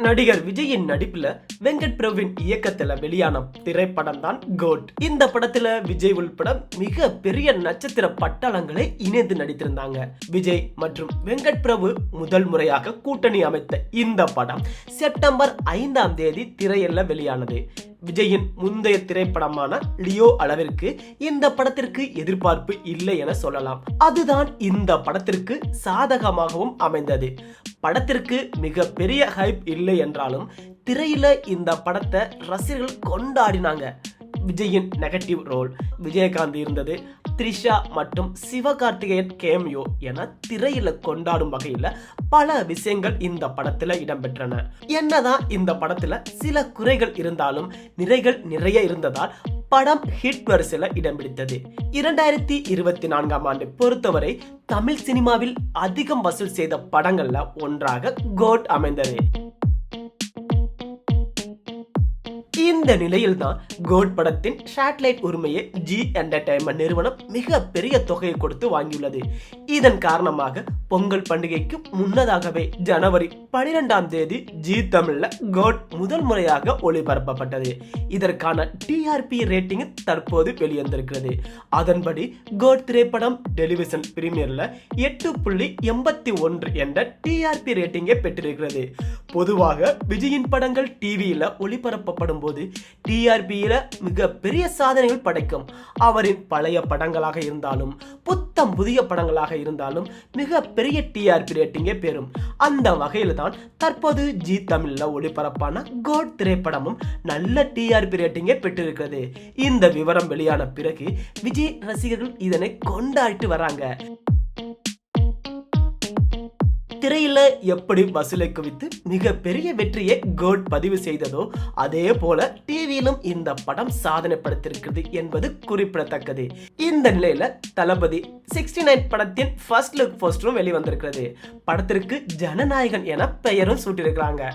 நடிகர் விஜயின் நடிப்புல வெங்கட் பிரபுவின் இயக்கத்துல வெளியான திரைப்படம் தான் கோட். இந்த படத்துல விஜய் உள்பட மிக பெரிய நட்சத்திர பட்டாளங்களை இணைந்து நடித்திருந்தாங்க. விஜய் மற்றும் வெங்கட் பிரபு முதல் முறையாக கூட்டணி அமைத்த இந்த படம் செப்டம்பர் 5ஆம் தேதி திரையில வெளியானது. விஜயின் முந்தைய திரைப்படமான லியோ அளவிற்கு இந்த படத்திற்கு எதிர்பார்ப்பு இல்லை என சொல்லலாம். அதுதான் இந்த படத்திற்கு சாதகமாகவும் அமைந்தது. படத்திற்கு மிக பெரிய ஹைப் இல்லை என்றாலும் திரையில இந்த படத்தை ரசிகர்கள் கொண்டாடினாங்க. விஜயின் நெகட்டிவ் ரோல், விஜயகாந்த் இருந்தது, த்ரிஷா மற்றும் சிவகார்த்திகேயன் கேமியோ என திரையில கொண்டாடும் வகையில் பல விஷயங்கள் இந்த படத்துல இடம்பெற்றன. என்னதான் இந்த படத்துல சில குறைகள் இருந்தாலும் நிறைகள் நிறைய இருந்ததால் படம் ஹிட் வரிசையில இடம் பிடித்தது. 2024ஆம் ஆண்டு பொறுத்தவரை தமிழ் சினிமாவில் அதிகம் வசூல் செய்த படங்கள்ல ஒன்றாக கோட் அமைந்தது. இந்த நிலையில் தான் கோட் படத்தின் சேட்டலைட் உரிமையை ஜி என்டர்டைன்மெண்ட் நிறுவனம் மிக பெரிய தொகையை கொடுத்து வாங்கியுள்ளது. இதன் காரணமாக பொங்கல் பண்டிகைக்கு முன்னதாகவே ஜனவரி 12ஆம் தேதி ஜி தமிழ்ல கோட் முதல் முறையாக ஒளிபரப்பப்பட்டது. இதற்கான டிஆர்பி ரேட்டிங் தற்போது வெளிவந்திருக்கிறது. அதன்படி கோட் திரைப்படம் டெலிவிஷன் பிரீமியர்ல 8.81 என்ற டிஆர்பி ரேட்டிங்கை பெற்றிருக்கிறது. பொதுவாக விஜயின் படங்கள் டிவியில ஒளிபரப்பப்படும் போது டிஆர்பியில மிக பெரிய சாதனைகள் படைக்கும். அவரின் பழைய படங்களாக இருந்தாலும் புத்தம் புதிய படங்களாக இருந்தாலும் மிக பெரிய டிஆர்பி ரேட்டிங்கை பெறும். அந்த வகையில் தான் தற்போது ஜி தமிழ்ல ஒளிபரப்பான கோட் திரைப்படமும் நல்ல டிஆர்பி ரேட்டிங்கை பெற்றிருக்கிறது. இந்த விவரம் வெளியான பிறகு விஜய் ரசிகர்கள் இதனை கொண்டாடிட்டு வராங்க. திரையில எப்படி வசூலை குவித்து மிக பெரிய வெற்றியை கோட் பதிவு செய்ததோ அதே போல டிவியிலும் இந்த படம் சாதனை படுத்திருக்கிறது என்பது குறிப்பிடத்தக்கது. இந்த நிலையில தளபதி 69 படத்தின் ஃபர்ஸ்ட் லுக் போஸ்டரும் வெளிவந்திருக்கிறது. படத்திற்கு ஜனநாயகன் என பெயரும் சூட்டியிருக்கிறாங்க.